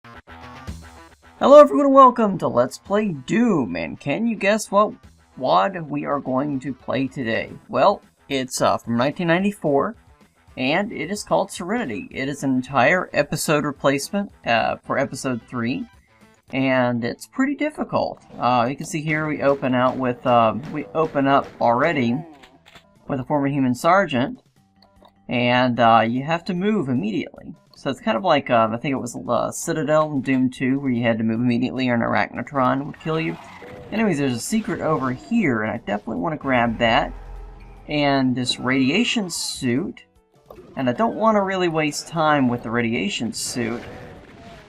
Hello everyone and welcome to Let's Play Doom, and can you guess what WAD we are going to play today? Well, it's from 1994, and it is called Serenity. It is an entire episode replacement for episode 3, and it's pretty difficult. You can see here we open up already with a former human sergeant, and you have to move immediately. So it's kind of like, I think it was Citadel in Doom 2, where you had to move immediately or an arachnotron would kill you. Anyways, there's a secret over here, and I definitely want to grab that. And this radiation suit. And I don't want to really waste time with the radiation suit,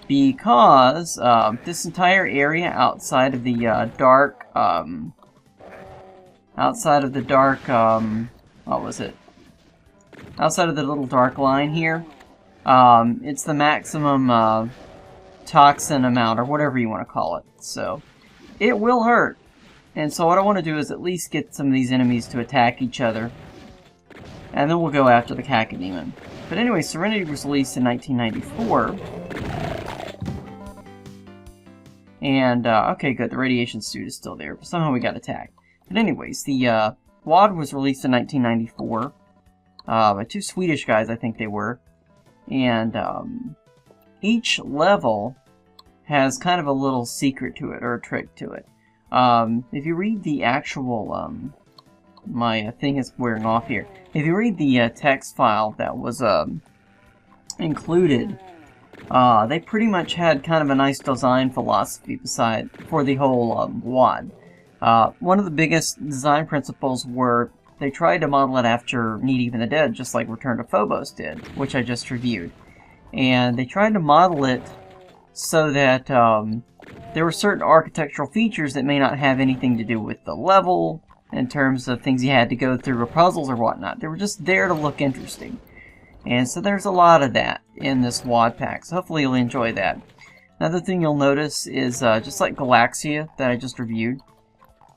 because this entire area outside of the dark, outside of the little dark line here, it's the maximum toxin amount, or whatever you want to call it. So, it will hurt. And so what I want to do is at least get some of these enemies to attack each other. And then we'll go after the Cacodemon. But anyway, Serenity was released in 1994. And, okay, good. The radiation suit is still there, but somehow we got attacked. But anyways, the WAD was released in 1994. By two Swedish guys, I think they were. And each level has kind of a little secret to it, or a trick to it. If you read the actual, my thing is wearing off here. If you read the text file that was included, they pretty much had kind of a nice design philosophy for the whole WAD. One of the biggest design principles were they tried to model it after Need Even the Dead, just like Return to Phobos did, which I just reviewed. And they tried to model it so that there were certain architectural features that may not have anything to do with the level, in terms of things you had to go through or puzzles or whatnot. They were just there to look interesting. And so there's a lot of that in this WAD pack, so hopefully you'll enjoy that. Another thing you'll notice is, just like Galaxia that I just reviewed,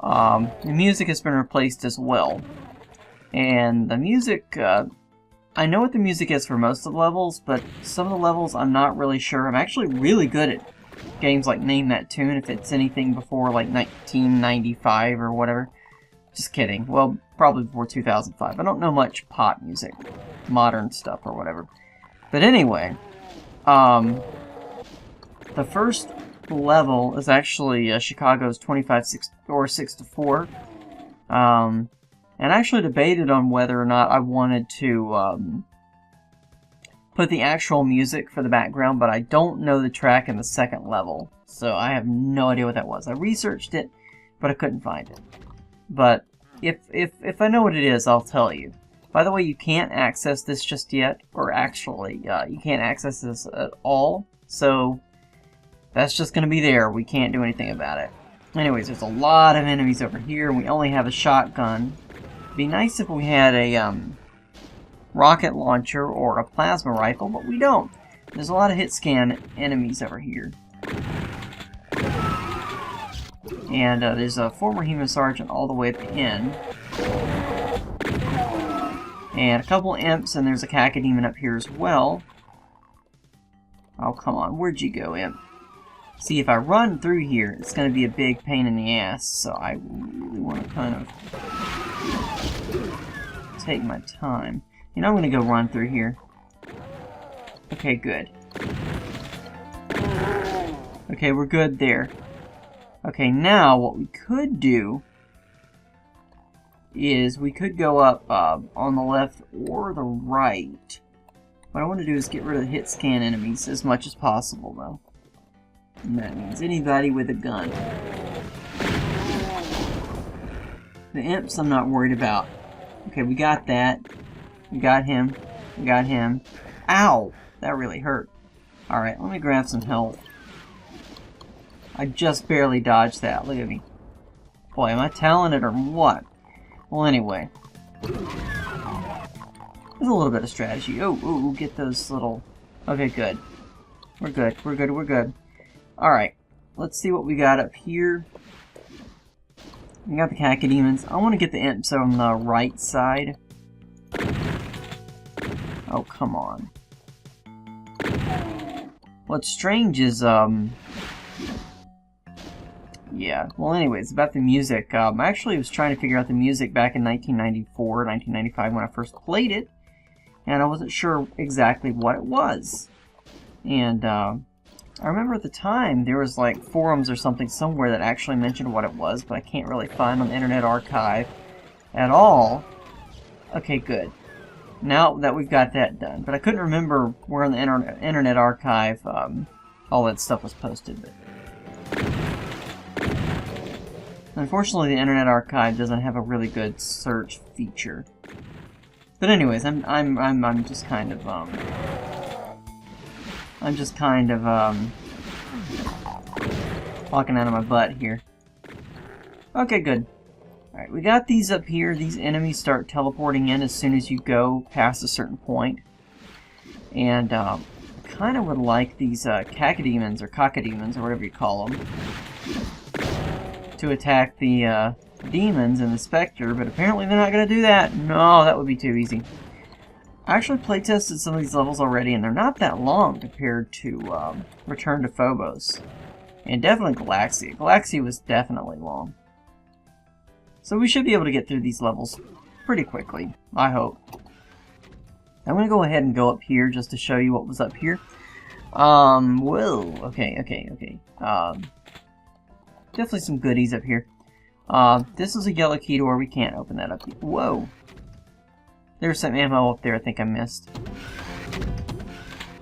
the music has been replaced as well. And the music, I know what the music is for most of the levels, but some of the levels I'm not really sure. I'm actually really good at games like Name That Tune, if it's anything before like 1995 or whatever. Just kidding. Well, probably before 2005. I don't know much pop music, modern stuff or whatever. But anyway, the first level is actually Chicago's 6-4. And I actually debated on whether or not I wanted to put the actual music for the background, but I don't know the track in the second level, so I have no idea what that was. I researched it, but I couldn't find it. But if I know what it is, I'll tell you. By the way, you can't access this just yet, or actually, you can't access this at all, so that's just going to be there. We can't do anything about it. Anyways, there's a lot of enemies over here, and we only have a shotgun. It'd be nice if we had a rocket launcher or a plasma rifle, but we don't. There's a lot of hit scan enemies over here. And there's a former human sergeant all the way at the end. And a couple imps, and there's a Cacodemon up here as well. Oh, come on. Where'd you go, imp? See, if I run through here, it's going to be a big pain in the ass, so I really want to kind of take my time. You know, I'm going to go run through here. Okay, good. Okay, we're good there. Okay, now what we could do is we could go up on the left or the right. What I want to do is get rid of the hit scan enemies as much as possible, though. And that means anybody with a gun. The imps I'm not worried about. Okay, we got that. We got him. We got him. Ow! That really hurt. Alright, let me grab some health. I just barely dodged that. Look at me. Boy, am I talented or what? Well, anyway. There's a little bit of strategy. Oh, get those little... Okay, good. We're good. We're good. We're good. Alright. Let's see what we got up here. We got the Cacodemons. I want to get the imps on the right side. Oh, come on. what's strange is, yeah, well anyways, about the music, I actually was trying to figure out the music back in 1994, 1995 when I first played it, and I wasn't sure exactly what it was. And, I remember at the time there was like forums or something somewhere that actually mentioned what it was, but I can't really find on the Internet Archive at all. Okay, good. Now that we've got that done. But I couldn't remember where on the Internet Archive all that stuff was posted. But unfortunately, the Internet Archive doesn't have a really good search feature. But anyways, I'm just kind of walking out of my butt here. Okay, good. Alright, we got these up here. These enemies start teleporting in as soon as you go past a certain point. And, I kind of would like these, cacodemons, or cocodemons, or whatever you call them, to attack the, demons and the Spectre, but apparently they're not going to do that. No, that would be too easy. I actually playtested some of these levels already, and they're not that long compared to Return to Phobos. And definitely Galaxia. Galaxia was definitely long. So we should be able to get through these levels pretty quickly, I hope. I'm going to go ahead and go up here just to show you what was up here. Whoa, okay. Definitely some goodies up here. This is a yellow key door. We can't open that up. Whoa. There's some ammo up there I think I missed.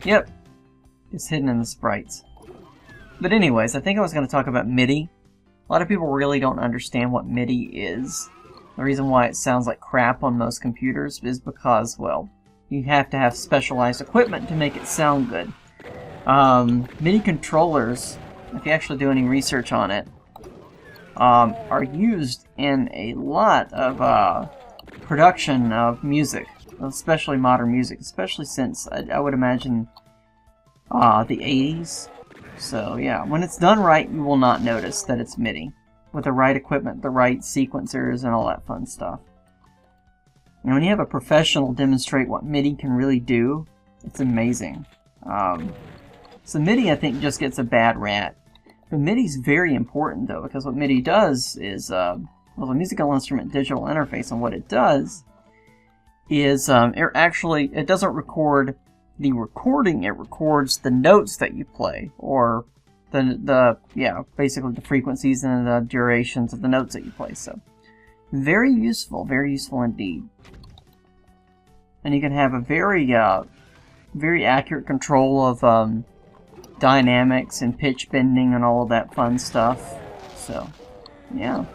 Yep. It's hidden in the sprites. But anyways, I think I was going to talk about MIDI. A lot of people really don't understand what MIDI is. The reason why it sounds like crap on most computers is because, well, you have to have specialized equipment to make it sound good. MIDI controllers, if you actually do any research on it, are used in a lot of production of music, especially modern music, especially since I would imagine the 80s. So yeah, when it's done right, you will not notice that it's MIDI, with the right equipment, the right sequencers, and all that fun stuff. And when you have a professional demonstrate what MIDI can really do, it's amazing. So MIDI, I think, just gets a bad rap. But MIDI's very important, though, because what MIDI does is, well, the musical instrument digital interface, and what it does is, it doesn't record the recording, it records the notes that you play, or basically the frequencies and the durations of the notes that you play. So very useful indeed. And you can have a very accurate control of dynamics and pitch bending and all of that fun stuff. So yeah,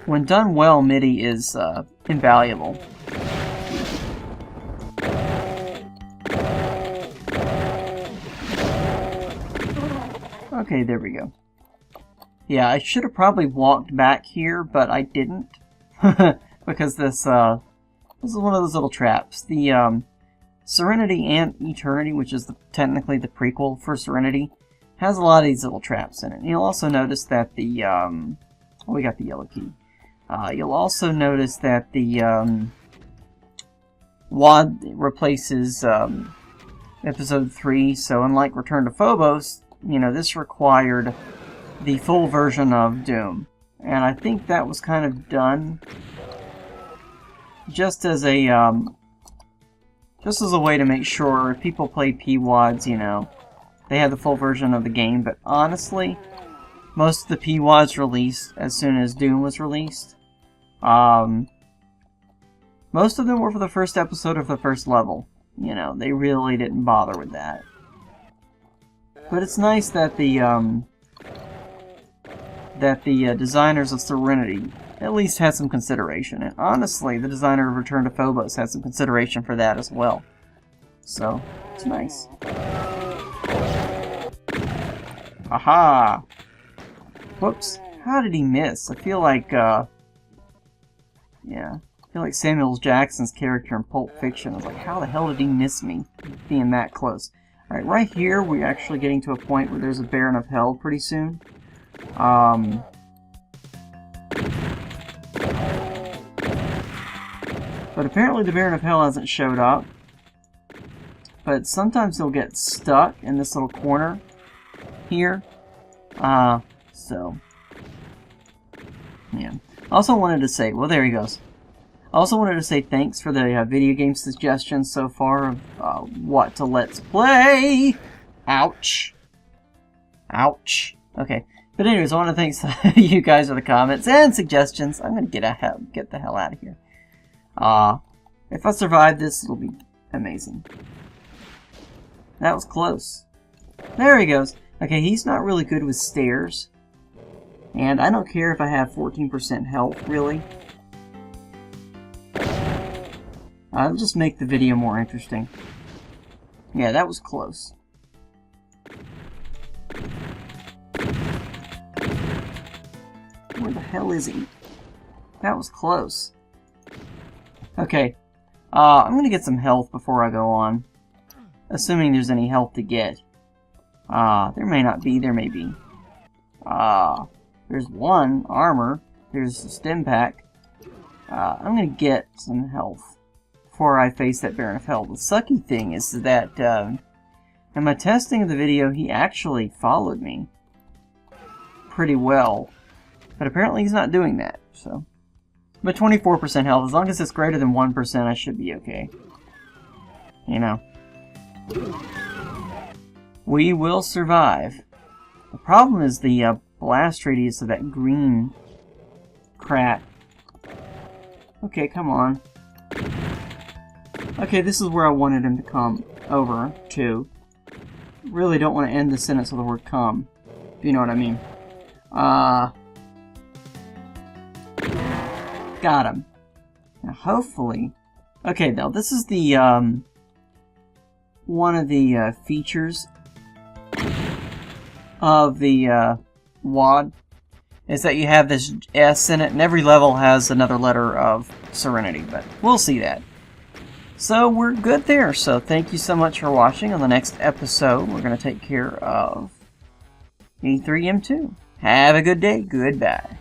when done well, MIDI is invaluable. Okay, there we go. Yeah, I should have probably walked back here, but I didn't. Because this is one of those little traps. The Serenity and Eternity, which is technically the prequel for Serenity, has a lot of these little traps in it. And you'll also notice that the, we got the yellow key. You'll also notice that the WAD replaces Episode 3, so unlike Return to Phobos, you know, this required the full version of Doom. And I think that was kind of done just as a way to make sure if people play PWADs, you know, they had the full version of the game. But honestly, most of the PWADs released as soon as Doom was released. Most of them were for the first episode of the first level. You know, they really didn't bother with that. But it's nice that the designers of Serenity at least had some consideration. And honestly, the designer of Return to Phobos had some consideration for that as well. So, it's nice. Aha! Whoops. How did he miss? I feel like, yeah. I feel like Samuel Jackson's character in Pulp Fiction. I was like, how the hell did he miss me being that close? Alright, right here, we're actually getting to a point where there's a Baron of Hell pretty soon. But apparently the Baron of Hell hasn't showed up. but sometimes he'll get stuck in this little corner here. So, yeah. Also wanted to say, well, there he goes. Also wanted to say thanks for the video game suggestions so far of what to let's play. Ouch. Ouch. Okay. But anyways, I want to thank you guys for the comments and suggestions. I'm going to get the hell out of here. If I survive this, it'll be amazing. That was close. There he goes. Okay, he's not really good with stairs. And I don't care if I have 14% health, really. I'll just make the video more interesting. Yeah, that was close. Where the hell is he? That was close. Okay. I'm gonna get some health before I go on. Assuming there's any health to get. There may not be, there may be. There's one, armor. There's a stim pack. I'm gonna get some health before I face that Baron of Hell. The sucky thing is that, in my testing of the video, he actually followed me pretty well. But apparently he's not doing that, so. But 24% health, as long as it's greater than 1%, I should be okay. You know. We will survive. The problem is the blast radius of that green crap. Okay, come on. Okay, this is where I wanted him to come over to. Really don't want to end the sentence with the word come, if you know what I mean. Got him. Now hopefully... Okay, now this is the, one of the features of the WAD, is that you have this S in it, and every level has another letter of Serenity, but we'll see that. So we're good there, so thank you so much for watching. On the next episode, we're going to take care of E3M2. Have a good day. Goodbye.